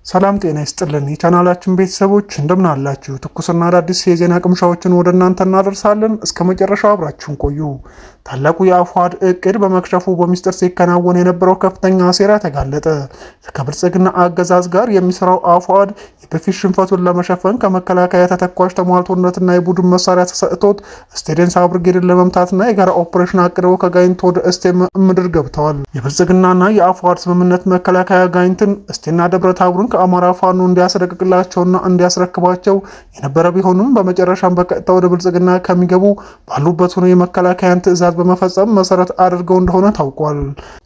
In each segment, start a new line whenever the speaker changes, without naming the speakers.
ሰላም ጤና ይስጥልን የቻናላችን ቤተሰቦች እንደምን አላችሁ? ትኩስና አዳዲስ የዜና ቅምሻዎችን ወደ እናንተ እናደርሳለን። እስከ መጨረሻው አብራችሁን ቆዩ። ታላቁ የአፋሕድ እቅድ በመክሸፉ በሚስጥር ሲከናወን የነበረው ከፍተኛ ሴራ ተጋለጠ። ከብልጽግና አገዛዝ ጋር የሚሰራው አፋሕድ የበፊት ሽንፈቱን ለመሸፈን ከመከላከያ ተተኳሽ ተሟልቶነትና የቡድን መሳሪያ ተሰጥቶት ስቴደንሳ ብርጌድን ለመምታትና የጋራ ኦፕሬሽን አቅደው ከጋይንት ወደ እስቴ ምድር ገብተዋል። የብልጽግናና የአፋሕድ ስምምነት መከላከያ ጋይንትን እስቴና ደብረ ታቦርን ከአማራ ፋኖ እንዲያስረክቅላቸውና እንዲያስረክባቸው የነበረ ቢሆንም በመጨረሻም በቀጥታ ወደ ብልጽግና ከሚገቡ ባሉበት ሆኖ የመከላከያን ትዕዛዝ በመፈጸም መሰረት አድርገው እንደሆነ ታውቋል።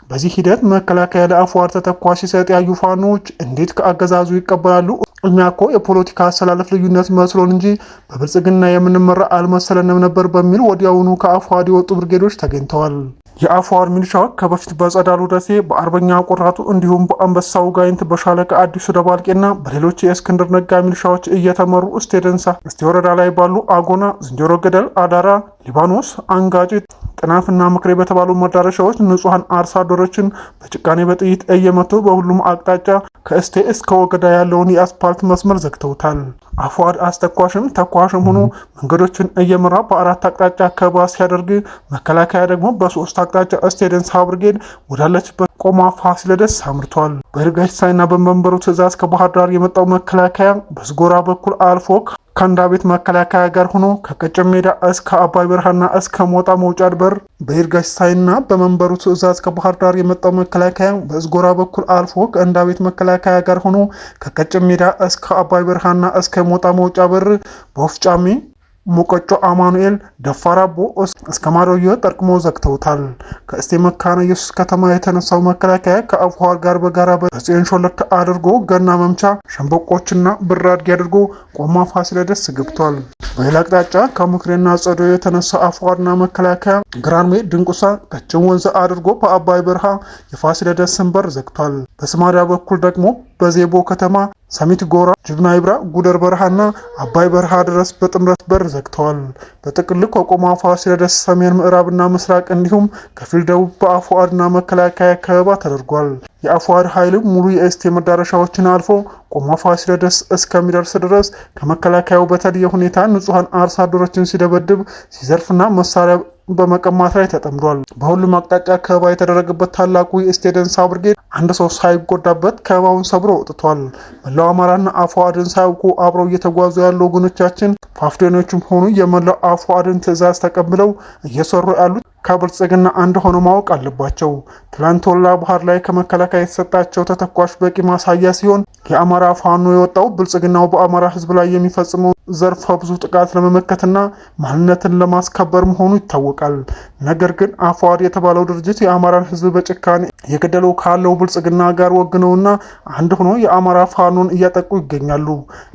በዚህ ሂደት መከላከያ ለአፋሕድ ተተኳሽ ሲሰጥ ያዩ ፋኖች እንዴት ከአገዛዙ ይቀበላሉ? እኛ እኮ የፖለቲካ አሰላለፍ ልዩነት መስሎን እንጂ በብልጽግና የምንመራ አልመሰለንም ነበር በሚል ወዲያውኑ ከአፋሕድ የወጡ ብርጌዶች ተገኝተዋል። የአፋሕድ ሚሊሻዎች ከበፊት በጸዳሉ ደሴ፣ በአርበኛ ቆራጡ እንዲሁም በአንበሳው ጋይንት በሻለቃ አዲሱ ደባልቄና በሌሎች የእስክንድር ነጋ ሚሊሻዎች እየተመሩ እስቴ ወረዳ ላይ ባሉ አጎና፣ ዝንጀሮ ገደል፣ አዳራ፣ ሊባኖስ፣ አንጋጭ፣ ጥናፍና ምክሬ በተባሉ መዳረሻዎች ንጹሐን አርሶ አደሮችን በጭካኔ በጥይት እየመቱ በሁሉም አቅጣጫ ከእስቴ እስከ ወገዳ ያለውን የአስፓልት መስመር ዘግተውታል። አፋሕድ አስተኳሽም ተኳሽም ሆኖ መንገዶችን እየመራ በአራት አቅጣጫ ከበባ ሲያደርግ፣ መከላከያ ደግሞ በሶስት አቅጣጫ ስቴደንሳ ብርጌድ ወዳለችበት ቆማ ፋሲለደስ አምርቷል። በይርጋ ሲሳይና በመንበሩ ትዕዛዝ ከባህር ዳር የመጣው መከላከያ በዝጎራ በኩል አልፎ ከአንዳ ቤት መከላከያ ጋር ሆኖ ከቀጨም ሜዳ እስከ አባይ በረሃና እስከ ሞጣ መውጫ በር በይርጋ ሲሳይና በመንበሩ ትዕዛዝ ከባህር ዳር የመጣው መከላከያ በዝጎራ በኩል አልፎ ከአንዳ ቤት መከላከያ ጋር ሆኖ ከቀጨም ሜዳ እስከ አባይ በረሃና እስከ ሞጣ መውጫ በር በወፍጫሜ ሙቀጮ አማኑኤል ደፋራቦ እስከ ማዶዮ ጠርቅሞ ዘግተውታል። ከእስቴ መካነ ኢየሱስ ከተማ የተነሳው መከላከያ ከአፋሕድ ጋር በጋራ በጽዮን ሾለክ አድርጎ ገና መምቻ ሸምበቆችና ብር አድጌ አድርጎ ቆማ ፋሲለደስ ገብቷል። በሌላ አቅጣጫ ከምክሬና ጸደዮ የተነሳው አፋሕድና መከላከያ ግራንሜ ድንቁሳ ቀጭን ወንዝ አድርጎ በአባይ በረሃ የፋሲለደስን በር ዘግቷል። በስማሪያ በኩል ደግሞ በዜቦ ከተማ ሰሚት ጎራ፣ ጅብና ይብራ፣ ጉደር በረሃና አባይ በረሃ ድረስ በጥምረት በር ዘግተዋል። በጥቅል ከቆማ ፋሲለደስ ሰሜን ምዕራብና ምስራቅ እንዲሁም ከፊል ደቡብ በአፋሕድና መከላከያ ከበባ ተደርጓል። የአፋሕድ ኃይል ሙሉ የእስቴ መዳረሻዎችን አልፎ ቆማ ፋሲለደስ እስከሚደርስ ድረስ ከመከላከያው በተለየ ሁኔታ ንጹሐን አርሶ አደሮችን ሲደበድብ ሲዘርፍና መሳሪያ በመቀማት ላይ ተጠምዷል። በሁሉም አቅጣጫ ከበባ የተደረገበት ታላቁ የስቴደንሳ ብርጌድ አንድ ሰው ሳይጎዳበት ከበባውን ሰብሮ ወጥቷል። መላው አማራና አፋሕድን ሳያውቁ አብረው እየተጓዙ ያሉ ወገኖቻችን ፋፍዴኖችም ሆኑ የመላው አፋሕድን ትዕዛዝ ተቀብለው እየሰሩ ያሉት ከብልጽግና አንድ ሆኖ ማወቅ አለባቸው። ትላንት ወላ ባህር ላይ ከመከላከያ የተሰጣቸው ተተኳሽ በቂ ማሳያ ሲሆን የአማራ ፋኖ የወጣው ብልጽግናው በአማራ ሕዝብ ላይ የሚፈጽመው ዘርፈ ብዙ ጥቃት ለመመከትና ማንነትን ለማስከበር መሆኑ ይታወቃል። ነገር ግን አፋሕድ የተባለው ድርጅት የአማራን ሕዝብ በጭካኔ የገደለው ካለው ብልጽግና ጋር ወግነውና አንድ ሆኖ የአማራ ፋኖን እያጠቁ ይገኛሉ።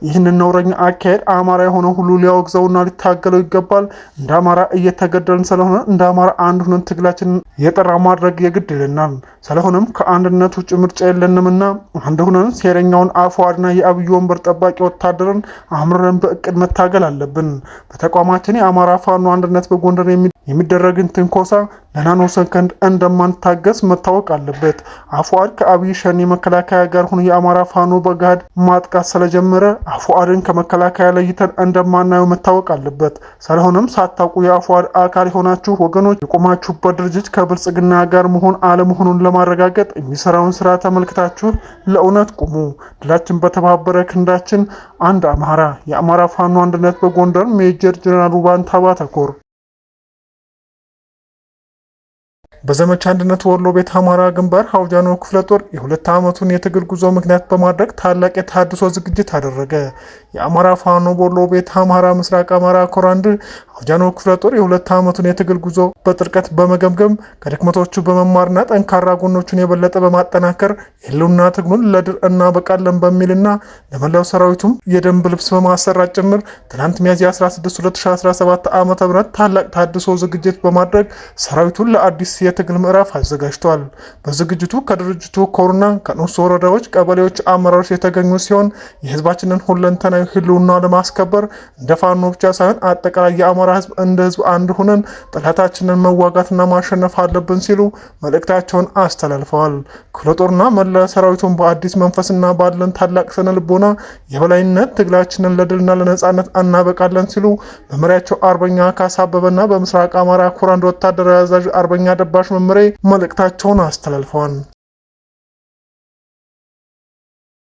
ይህንን ነውረኛ አካሄድ አማራ የሆነ ሁሉ ሊያወግዘውና ሊታገለው ይገባል። እንደ አማራ እየተገደልን ስለሆነ እንደ አማራ አንድ ሆነን ትግላችንን የጠራ ማድረግ የግድ ይለናል። ስለሆነም ከአንድነት ውጭ ምርጫ የለንምና አንድ ሆነን ሴረኛውን አፋሕድና የአብይ ወንበር ጠባቂ ወታደርን አምረን በእቅድ መታገል አለብን። በተቋማችን የአማራ ፋኖ አንድነት በጎንደር የሚደረግን ትንኮሳ ለናኖ ሰከንድ እንደማንታገስ መታወቅ አለበት። አፋሕድ ከአብይ ሸኔ መከላከያ ጋር ሆኖ የአማራ ፋኖ በጋድ ማጥቃት ስለጀመረ አፋሕድን ከመከላከያ ለይተን እንደማናየው መታወቅ አለበት። ስለሆነም ሳታውቁ የአፋሕድ አካል የሆናችሁ ወገኖች የቆማችሁበት ድርጅት ከብልጽግና ጋር መሆን አለመሆኑን ለማረጋገጥ የሚሰራውን ስራ ተመልክታችሁ ለእውነት ቁሙ። ድላችን በተባበረ ክንዳችን። አንድ አማራ። የአማራ ፋኖ አንድነት በጎንደር ሜጀር ጀነራል ባንታ ባተኮር። በዘመቻ አንድነት ወሎ ቤት አማራ ግንባር አውጃኖ ክፍለ ጦር የሁለት ዓመቱን የትግል ጉዞ ምክንያት በማድረግ ታላቅ የተሃድሶ ዝግጅት አደረገ። የአማራ ፋኖ ወሎ ቤት አማራ ምስራቅ አማራ ኮር አንድ አውጃኖ ክፍለ ጦር የሁለት ዓመቱን የትግል ጉዞ በጥልቀት በመገምገም ከድክመቶቹ በመማርና ጠንካራ ጎኖቹን የበለጠ በማጠናከር የህልውና ትግሉን ለድል እናበቃለን በሚልና ለመላው ሰራዊቱም የደንብ ልብስ በማሰራት ጭምር ትናንት ሚያዝያ 16 2017 ዓ.ም ታላቅ ተሃድሶ ዝግጅት በማድረግ ሰራዊቱን ለአዲስ የትግል ምዕራፍ አዘጋጅቷል። በዝግጅቱ ከድርጅቱ ኮርና ከንዑስ ወረዳዎች ቀበሌዎች አመራሮች የተገኙ ሲሆን የህዝባችንን ሁለንተናዊ ህልውና ለማስከበር እንደ ፋኖ ብቻ ሳይሆን አጠቃላይ የአማራ ህዝብ እንደ ህዝብ አንድ ሆነን ጠላታችንን መዋጋትና ማሸነፍ አለብን ሲሉ መልእክታቸውን አስተላልፈዋል። ክፍለ ጦርና መላ ሰራዊቱን በአዲስ መንፈስና ባለን ታላቅ ስነ ልቦና የበላይነት ትግላችንን ለድልና ለነጻነት እናበቃለን ሲሉ በመሪያቸው አርበኛ ካሳ አበበና በምስራቅ አማራ ኮር አንድ ወታደራዊ አዛዥ አርበኛ ደባሽ መምሬ መልእክታቸውን አስተላልፈዋል።